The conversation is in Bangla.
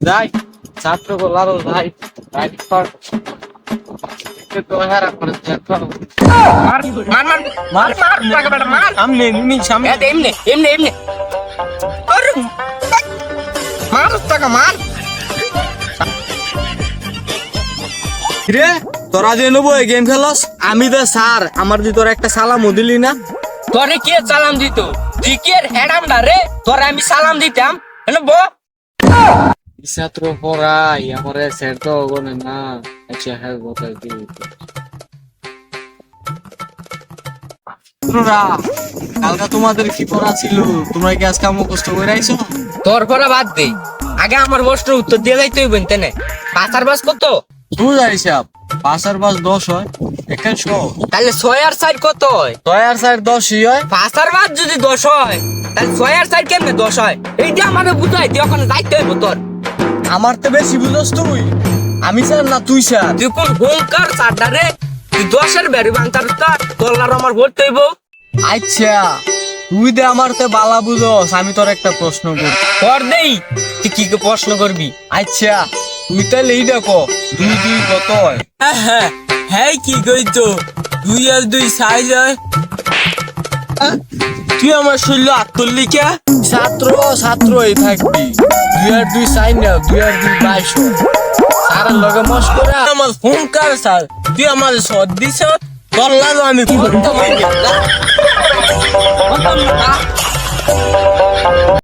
যাই ছাত্র গোলারও যাই রাইট কর তো হেরা করে দেখো মার মার মার মার মার টাকা বেটা মার সামনে নিমি সামনে এমনি এমনি এমনি আরে মার টাকা মার রে তোরা যে নেবো গেম খেলস আমি তো স্যার আমার দি তোর একটা সালামও দিলি না তোরে কে সালাম দিত তুই কে হেডাম রে তোরে আমি সালাম দিতাম হ্যালো বো ছাত্র পড়াই আমার স্যার তো গনে না আচ্ছা হ্যাঁ বলতে দিই কালকা তোমাদের কি পড়া ছিল তোমরা কি আজকে মুখস্থ করে আইছো তোর পরে বাদ দে আগে আমার প্রশ্নের উত্তর দিয়ে যাইতে হইব তেনে পাঁচার বাস কত তুই হিসাব 5 আর 5 10 হয় 100 তাহলে 6 আর 4 কত হয় 6 আর 4 10 হয় পাঁচার বাস যদি 10 হয় তাহলে 6 আর 4 কেমনে 10 হয় এইটা আমারে বুঝাই তুই ওখানে যাইতে হইব তোর আমার তো বেশি বুঝছ তুই আমি স্যার না তুই স্যার তুই কোন হোমকার সাডারে তুই 10 এর বেরি বাংতার তোর আর আমার ভর্তি হইব আচ্ছা তুই দে আমার তো বালা বুঝস আমি তোর একটা প্রশ্ন করি কর দেই তুই কি কি প্রশ্ন করবি আচ্ছা তুই তাহলে এই দেখো 2 2 কত হয় হ্যাঁ হ্যাঁ কি কইতো 2 আর 2 সাইজ হয় তুই আমার শরীর আত্মর লিখা ছাত্র ছাত্রই থাকবি 2 আর 2 সাইন না 2 আর 2 22 স্যারের লগে মস্করা আমার ফোন কার স্যার তুই আমার সদ দিছ তোর লাগো আমি করতে